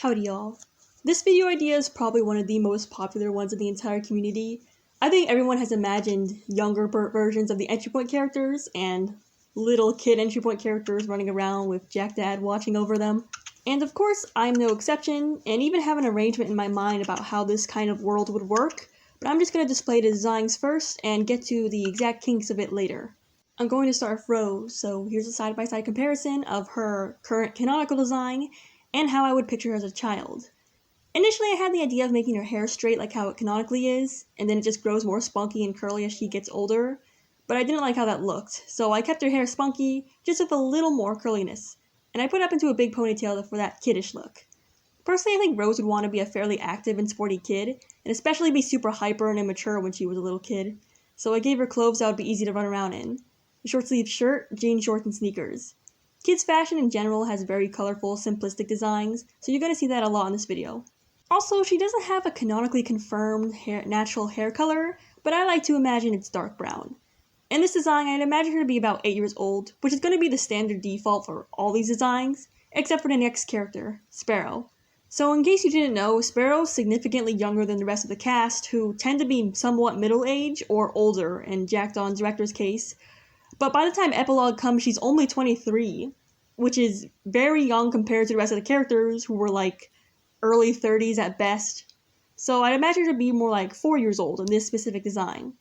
Howdy y'all. This video idea is probably one of the most popular ones in the entire community. I think everyone has imagined younger versions of the entry point characters and little kid entry point characters running around with Jackdad watching over them. And of course, I'm no exception, and even have an arrangement in my mind about how this kind of world would work, but I'm just going to display the designs first and get to the exact kinks of it later. I'm going to start with Rose, so here's a side-by-side comparison of her current canonical design and how I would picture her as a child. Initially, I had the idea of making her hair straight like how it canonically is, and then it just grows more spunky and curly as she gets older, but I didn't like how that looked, so I kept her hair spunky, just with a little more curliness, and I put it up into a big ponytail for that kiddish look. Personally, I think Rose would want to be a fairly active and sporty kid, and especially be super hyper and immature when she was a little kid, so I gave her clothes that would be easy to run around in. A short-sleeved shirt, jean shorts, and sneakers. Kids' fashion in general has very colorful, simplistic designs, so you're going to see that a lot in this video. Also, she doesn't have a canonically confirmed natural hair color, but I like to imagine it's dark brown. In this design, I'd imagine her to be about 8 years old, which is going to be the standard default for all these designs, except for the next character, Sparrow. So in case you didn't know, Sparrow's significantly younger than the rest of the cast, who tend to be somewhat middle-aged or older in Jackdad's director's case. But by the time Epilogue comes, she's only 23, which is very young compared to the rest of the characters, who were like early 30s at best. So I'd imagine her to be more like 4 years old in this specific design.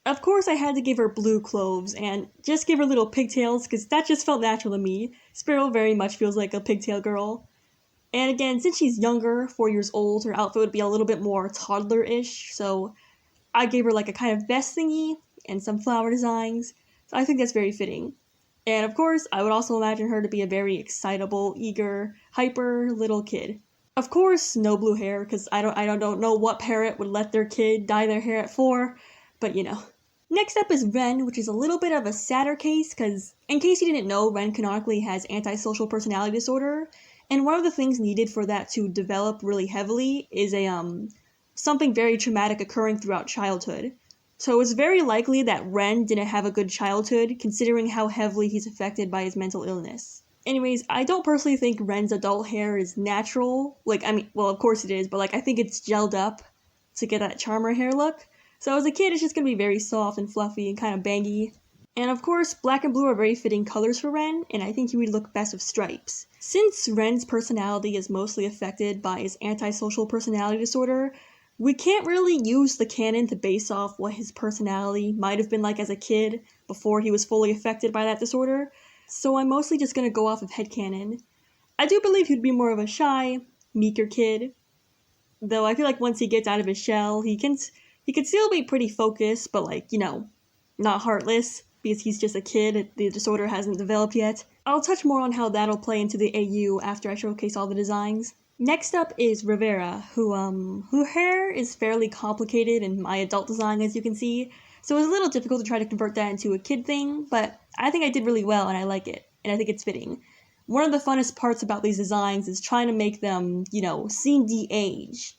Of course, I had to give her blue clothes and just give her little pigtails, because that just felt natural to me. Sparrow very much feels like a pigtail girl. And again, since she's younger, 4 years old, her outfit would be a little bit more toddler-ish, so I gave her like a kind of vest thingy and some flower designs. So I think that's very fitting. And of course, I would also imagine her to be a very excitable, eager, hyper little kid. Of course, no blue hair, because I don't know what parent would let their kid dye their hair at 4, but you know. Next up is Ren, which is a little bit of a sadder case, because in case you didn't know, Ren canonically has antisocial personality disorder, and one of the things needed for that to develop really heavily is something very traumatic occurring throughout childhood. So it's very likely that Ren didn't have a good childhood, considering how heavily he's affected by his mental illness. Anyways, I don't personally think Ren's adult hair is natural. Well, of course it is, but I think it's gelled up to get that charmer hair look. So as a kid, it's just gonna be very soft and fluffy and kind of bangy. And of course, black and blue are very fitting colors for Ren, and I think he would look best with stripes. Since Ren's personality is mostly affected by his antisocial personality disorder, we can't really use the canon to base off what his personality might have been like as a kid before he was fully affected by that disorder, so I'm mostly just going to go off of headcanon. I do believe he'd be more of a shy, meeker kid, though I feel like once he gets out of his shell, he can still be pretty focused, but not heartless, because he's just a kid, the disorder hasn't developed yet. I'll touch more on how that'll play into the AU after I showcase all the designs. Next up is Riva, who hair is fairly complicated in my adult design, as you can see, so it's a little difficult to try to convert that into a kid thing, but I think I did really well and I like it, and I think it's fitting. One of the funnest parts about these designs is trying to make them, seem de-aged.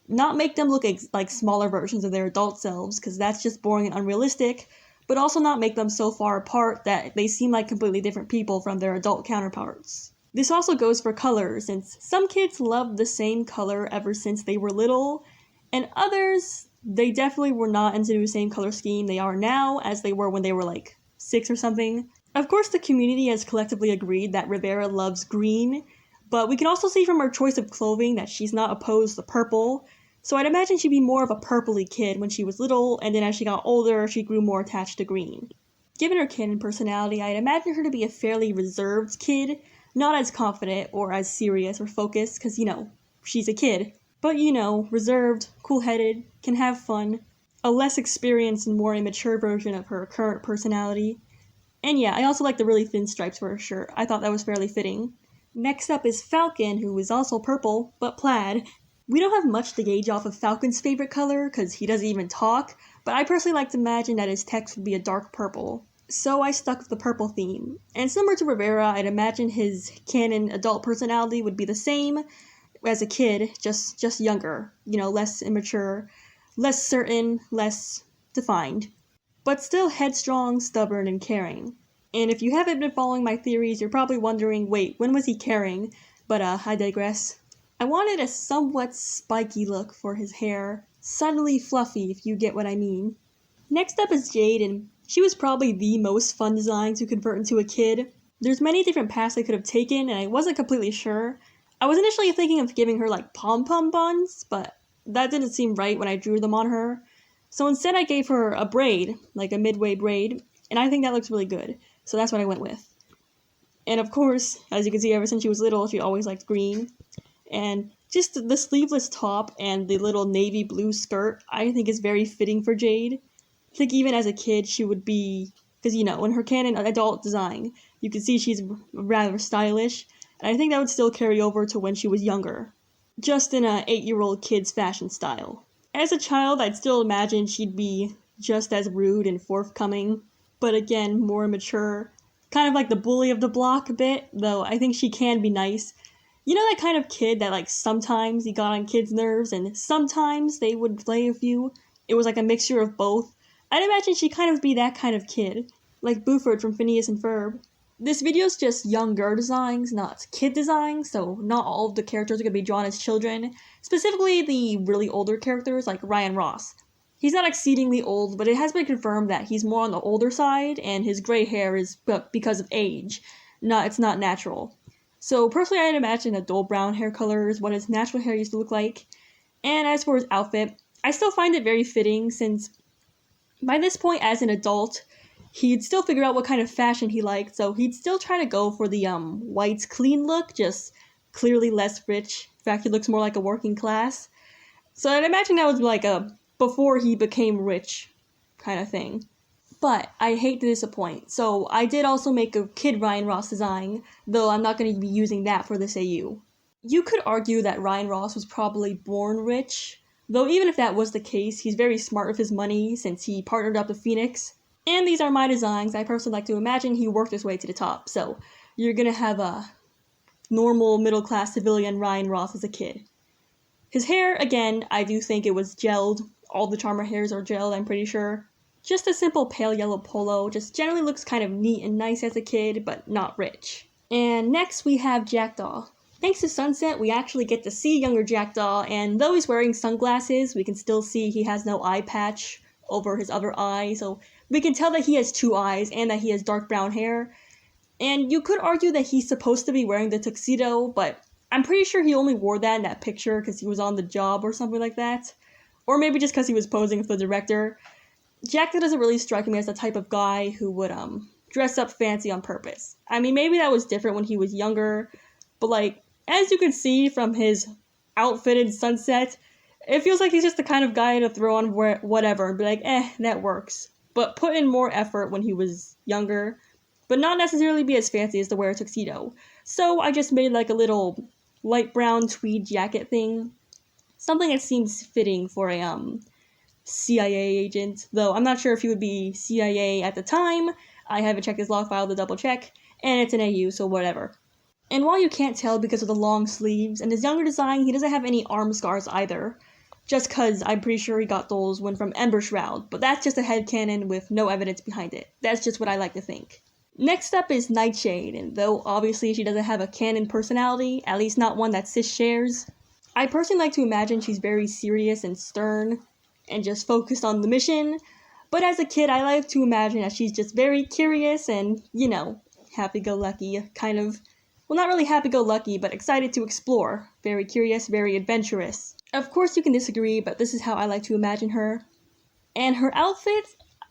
Not make them look like smaller versions of their adult selves, because that's just boring and unrealistic, but also not make them so far apart that they seem like completely different people from their adult counterparts. This also goes for colors, since some kids love the same color ever since they were little, and others, they definitely were not into the same color scheme they are now as they were when they were 6 or something. Of course, the community has collectively agreed that Riva loves green, but we can also see from her choice of clothing that she's not opposed to purple, so I'd imagine she'd be more of a purpley kid when she was little, and then as she got older, she grew more attached to green. Given her canon personality, I'd imagine her to be a fairly reserved kid, not as confident or as serious or focused, because, she's a kid. But, reserved, cool-headed, can have fun. A less experienced and more immature version of her current personality. And yeah, I also like the really thin stripes for her shirt. I thought that was fairly fitting. Next up is Falcon, who is also purple, but plaid. We don't have much to gauge off of Falcon's favorite color, because he doesn't even talk, but I personally like to imagine that his text would be a dark purple. So I stuck with the purple theme. And similar to Riva, I'd imagine his canon adult personality would be the same as a kid, just younger, less immature, less certain, less defined, but still headstrong, stubborn, and caring. And if you haven't been following my theories, you're probably wondering, wait, when was he caring? But I digress. I wanted a somewhat spiky look for his hair, subtly fluffy if you get what I mean. Next up is Jade, and she was probably the most fun design to convert into a kid. There's many different paths I could have taken, and I wasn't completely sure. I was initially thinking of giving her like pom-pom buns, but that didn't seem right when I drew them on her. So instead I gave her a braid, like a midway braid, and I think that looks really good. So that's what I went with. And of course, as you can see, ever since she was little, she always liked green. And just the sleeveless top and the little navy blue skirt, I think is very fitting for Jade. I think even as a kid, she would be, because you know, in her canon adult design, you can see she's rather stylish, and I think that would still carry over to when she was younger, just in a 8-year-old kid's fashion style. As a child, I'd still imagine she'd be just as rude and forthcoming, but again, more mature, kind of like the bully of the block a bit, though I think she can be nice. You know that kind of kid that like sometimes he got on kids' nerves and sometimes they would play with you? It was like a mixture of both. I'd imagine she'd kind of be that kind of kid, like Buford from Phineas and Ferb. This video's just younger designs, not kid designs, so not all of the characters are going to be drawn as children, specifically the really older characters like Ryan Ross. He's not exceedingly old, but it has been confirmed that he's more on the older side, and his gray hair is because of age. It's not natural. So personally, I'd imagine a dull brown hair color is what his natural hair used to look like. And as for his outfit, I still find it very fitting since by this point as an adult, he'd still figure out what kind of fashion he liked, so he'd still try to go for the white clean look, just clearly less rich. In fact, he looks more like a working class. So I'd imagine that was like a before he became rich kind of thing. But I hate to disappoint, so I did also make a Kid Ryan Ross design, though I'm not going to be using that for this AU. You could argue that Ryan Ross was probably born rich, though even if that was the case, he's very smart with his money since he partnered up with Phoenix. And these are my designs. I personally like to imagine he worked his way to the top, so you're going to have a normal middle-class civilian Ryan Ross as a kid. His hair, again, I do think it was gelled. All the Charmer hairs are gelled, I'm pretty sure. Just a simple pale yellow polo, just generally looks kind of neat and nice as a kid, but not rich. And next we have Jackdad. Thanks to Sunset, we actually get to see younger Jackdad, and though he's wearing sunglasses, we can still see he has no eye patch over his other eye, so we can tell that he has 2 eyes and that he has dark brown hair. And you could argue that he's supposed to be wearing the tuxedo, but I'm pretty sure he only wore that in that picture because he was on the job or something like that. Or maybe just because he was posing with the director. Jackdad doesn't really strike me as the type of guy who would dress up fancy on purpose. I mean, maybe that was different when he was younger, but like, as you can see from his outfit in Sunset, it feels like he's just the kind of guy to throw on whatever and be like, that works. But put in more effort when he was younger, but not necessarily be as fancy as to wear a tuxedo. So I just made like a little light brown tweed jacket thing. Something that seems fitting for a CIA agent, though I'm not sure if he would be CIA at the time. I haven't checked his log file to double check, and it's an AU, so whatever. And while you can't tell because of the long sleeves, and his younger design, he doesn't have any arm scars either. Just cause I'm pretty sure he got those when from Ember Shroud, but that's just a headcanon with no evidence behind it. That's just what I like to think. Next up is Nightshade, and though obviously she doesn't have a canon personality, at least not one that Sis shares, I personally like to imagine she's very serious and stern, and just focused on the mission, but as a kid I like to imagine that she's just very curious and, you know, happy-go-lucky, kind of, well, not really happy-go-lucky, but excited to explore, very curious, very adventurous. Of course you can disagree, but this is how I like to imagine her. And her outfit,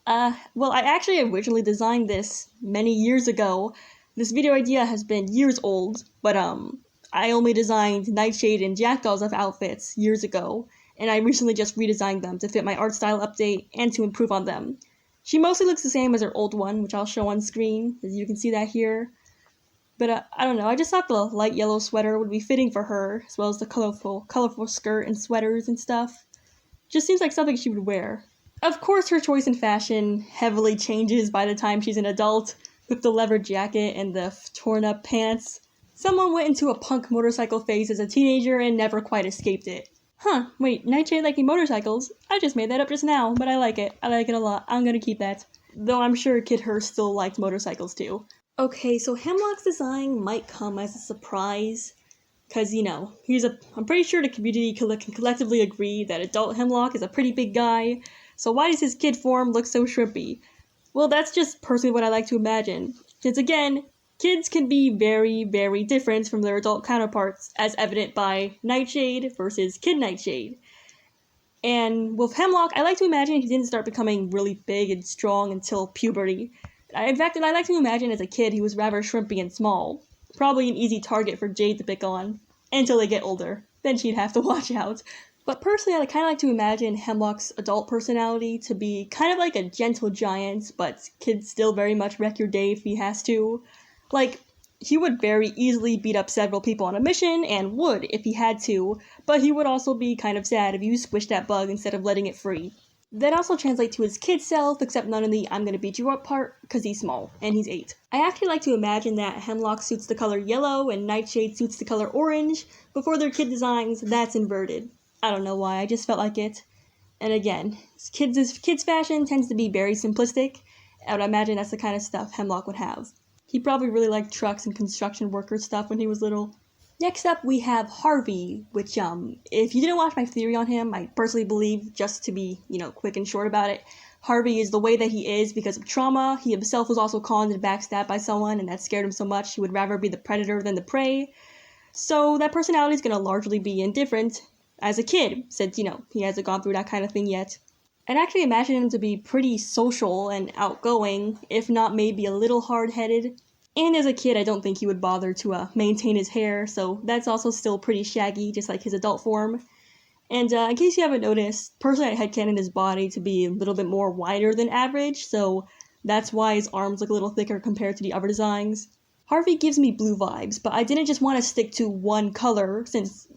well, I actually originally designed this many years ago. This video idea has been years old, but I only designed Nightshade and Jackdad's outfits years ago, and I recently just redesigned them to fit my art style update and to improve on them. She mostly looks the same as her old one, which I'll show on screen, as you can see that here. But I don't know, I just thought the light yellow sweater would be fitting for her, as well as the colorful skirt and sweaters and stuff. Just seems like something she would wear. Of course, her choice in fashion heavily changes by the time she's an adult, with the leather jacket and the torn-up pants. Someone went into a punk motorcycle phase as a teenager and never quite escaped it. Huh, wait, Nightshade liking motorcycles? I just made that up just now, but I like it. I like it a lot. I'm gonna keep that. Though I'm sure Kid Hurst still liked motorcycles too. Okay, so Hemlock's design might come as a surprise, Because, I'm pretty sure the community can collectively agree that adult Hemlock is a pretty big guy, so why does his kid form look so shrimpy? Well, that's just personally what I like to imagine. Since again, kids can be very, very different from their adult counterparts, as evident by Nightshade versus Kid Nightshade. And with Hemlock, I like to imagine he didn't start becoming really big and strong until puberty. In fact, I like to imagine as a kid he was rather shrimpy and small. Probably an easy target for Jade to pick on. Until they get older. Then she'd have to watch out. But personally, I kind of like to imagine Hemlock's adult personality to be kind of like a gentle giant, but could still very much wreck your day if he has to. Like, he would very easily beat up several people on a mission, and would if he had to, but he would also be kind of sad if you squished that bug instead of letting it free. That also translates to his kid self, except none of the I'm gonna beat you up part, because he's small, and he's 8. I actually like to imagine that Hemlock suits the color yellow and Nightshade suits the color orange, but for their kid designs, that's inverted. I don't know why, I just felt like it. And again, kids' fashion tends to be very simplistic, I would imagine that's the kind of stuff Hemlock would have. He probably really liked trucks and construction worker stuff when he was little. Next up, we have Harvey, which, if you didn't watch my theory on him, I personally believe, just to be, quick and short about it, Harvey is the way that he is because of trauma. He himself was also conned and backstabbed by someone, and that scared him so much he would rather be the predator than the prey. So that personality is going to largely be indifferent as a kid, since, he hasn't gone through that kind of thing yet. I'd actually imagine him to be pretty social and outgoing, if not maybe a little hard-headed. And as a kid, I don't think he would bother to maintain his hair, so that's also still pretty shaggy, just like his adult form. And in case you haven't noticed, personally I headcanon his body to be a little bit more wider than average, so that's why his arms look a little thicker compared to the other designs. Harvey gives me blue vibes, but I didn't just want to stick to one color, since,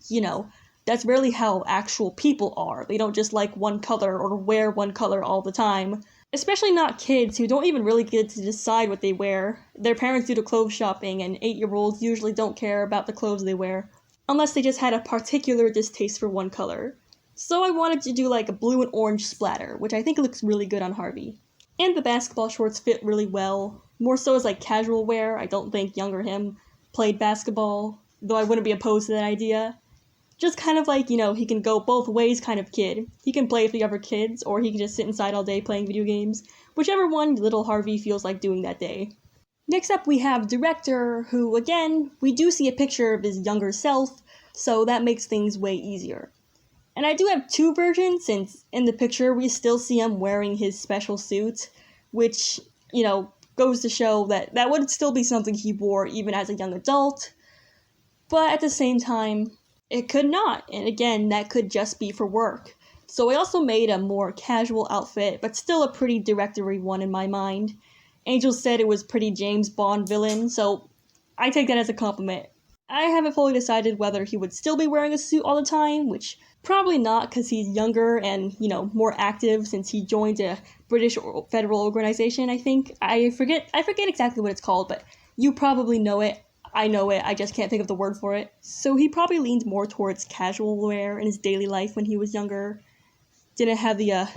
that's rarely how actual people are. They don't just like one color or wear one color all the time. Especially not kids who don't even really get to decide what they wear. Their parents do the clothes shopping, and 8-year-olds usually don't care about the clothes they wear, unless they just had a particular distaste for one color. So I wanted to do like a blue and orange splatter, which I think looks really good on Harvey. And the basketball shorts fit really well, more so as like casual wear. I don't think younger him played basketball, though I wouldn't be opposed to that idea. Just kind of like, he can go both ways kind of kid. He can play with the other kids, or he can just sit inside all day playing video games. Whichever one little Harvey feels like doing that day. Next up we have Director, who, again, we do see a picture of his younger self, so that makes things way easier. And I do have 2 versions, since in the picture we still see him wearing his special suit, which, goes to show that that would still be something he wore even as a young adult. But at the same time, it could not, and again, that could just be for work. So I also made a more casual outfit, but still a pretty directory one in my mind. Angel said it was pretty James Bond villain, so I take that as a compliment. I haven't fully decided whether he would still be wearing a suit all the time, which probably not because he's younger and, more active since he joined a British federal organization, I think. I forget exactly what it's called, but you probably know it. I know it, I just can't think of the word for it. So he probably leaned more towards casual wear in his daily life when he was younger. Didn't have the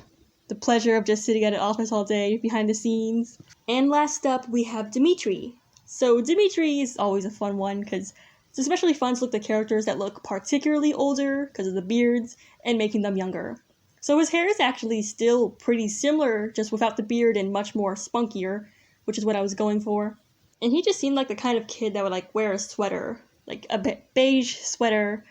pleasure of just sitting at an office all day behind the scenes. And last up, we have Dimitri. So Dimitri is always a fun one, because it's especially fun to look at characters that look particularly older because of the beards, and making them younger. So his hair is actually still pretty similar, just without the beard and much more spunkier, which is what I was going for. And he just seemed like the kind of kid that would, wear a sweater. Like, a beige sweater,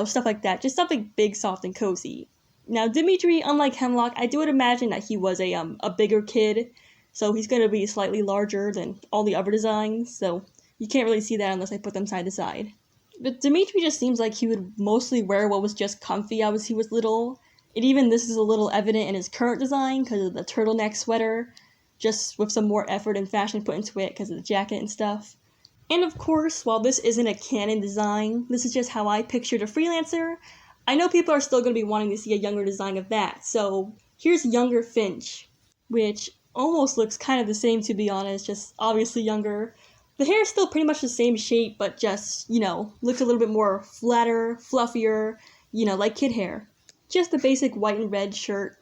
stuff like that. Just something big, soft, and cozy. Now, Dimitri, unlike Hemlock, I would imagine that he was a bigger kid. So he's going to be slightly larger than all the other designs. So you can't really see that unless I put them side to side. But Dimitri just seems like he would mostly wear what was just comfy as he was little. And even this is a little evident in his current design because of the turtleneck sweater. Just with some more effort and fashion put into it because of the jacket and stuff. And of course, while this isn't a canon design, this is just how I pictured a Freelancer, I know people are still going to be wanting to see a younger design of that, so here's younger Finch, which almost looks kind of the same to be honest, just obviously younger. The hair is still pretty much the same shape, but just, looks a little bit more flatter, fluffier, like kid hair. Just the basic white and red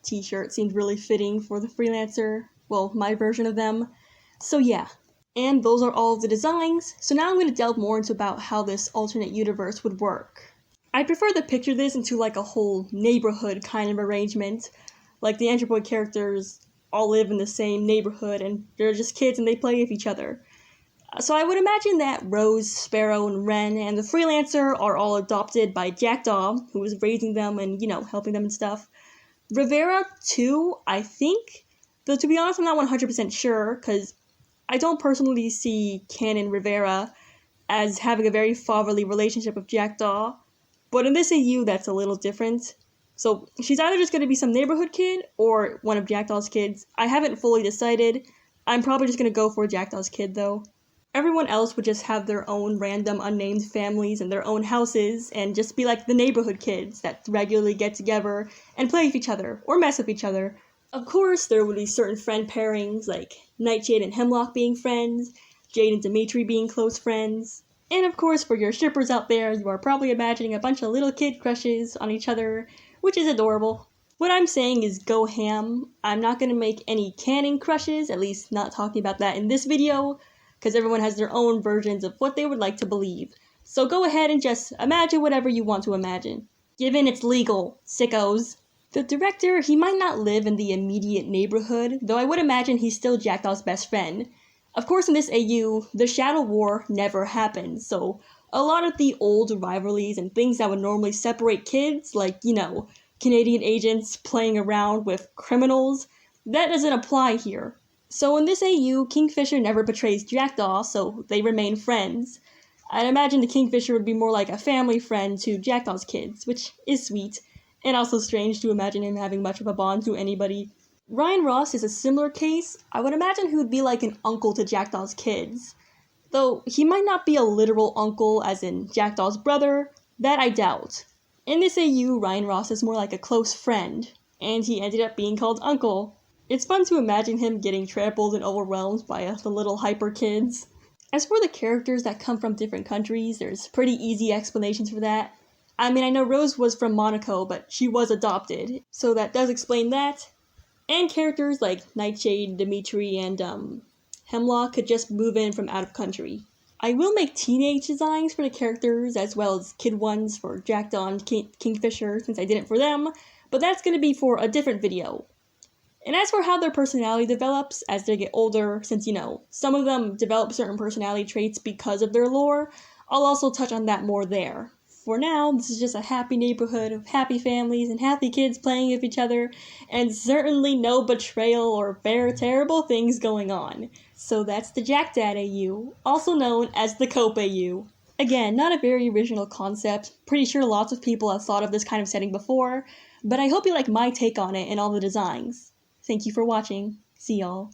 t-shirt seemed really fitting for the Freelancer. Well, my version of them. So yeah. And those are all of the designs, so now I'm going to delve more into about how this alternate universe would work. I prefer to picture this into like a whole neighborhood kind of arrangement. Like the Android characters all live in the same neighborhood and they're just kids and they play with each other. So I would imagine that Rose, Sparrow, and Wren and the Freelancer are all adopted by Jackdad, who is raising them and, helping them and stuff. Rivera, too, I think. Though to be honest, I'm not 100% sure, because I don't personally see Canon Rivera as having a very fatherly relationship with Jackdaw. But in this AU, that's a little different. So she's either just going to be some neighborhood kid or one of Jackdaw's kids. I haven't fully decided. I'm probably just going to go for Jackdaw's kid, though. Everyone else would just have their own random unnamed families and their own houses and just be like the neighborhood kids that regularly get together and play with each other or mess with each other. Of course, there would be certain friend pairings like Nightshade and Hemlock being friends, Jade and Dimitri being close friends, and of course for your shippers out there, you are probably imagining a bunch of little kid crushes on each other, which is adorable. What I'm saying is go ham. I'm not going to make any canon crushes, at least not talking about that in this video, because everyone has their own versions of what they would like to believe. So go ahead and just imagine whatever you want to imagine. Given it's legal, sickos. The director, he might not live in the immediate neighborhood, though I would imagine he's still Jackdaw's best friend. Of course, in this AU, the Shadow War never happened, so a lot of the old rivalries and things that would normally separate kids, like, Canadian agents playing around with criminals, that doesn't apply here. So in this AU, Kingfisher never betrays Jackdaw, so they remain friends. I'd imagine the Kingfisher would be more like a family friend to Jackdaw's kids, which is sweet, and also strange to imagine him having much of a bond to anybody. Ryan Ross is a similar case. I would imagine he would be like an uncle to Jackdaw's kids. Though he might not be a literal uncle as in Jackdaw's brother, that I doubt. In this AU, Ryan Ross is more like a close friend, and he ended up being called Uncle. It's fun to imagine him getting trampled and overwhelmed by the little hyper kids. As for the characters that come from different countries, there's pretty easy explanations for that. I mean, I know Rose was from Monaco, but she was adopted, so that does explain that. And characters like Nightshade, Dimitri, and Hemlock could just move in from out of country. I will make teenage designs for the characters as well as kid ones for Jackdaw and Kingfisher since I did it for them, but that's going to be for a different video. And as for how their personality develops as they get older, since, some of them develop certain personality traits because of their lore, I'll also touch on that more there. For now, this is just a happy neighborhood of happy families and happy kids playing with each other, and certainly no betrayal or very terrible things going on. So that's the Jackdad AU, also known as the Cope AU. Again, not a very original concept, pretty sure lots of people have thought of this kind of setting before, but I hope you like my take on it and all the designs. Thank you for watching. See y'all.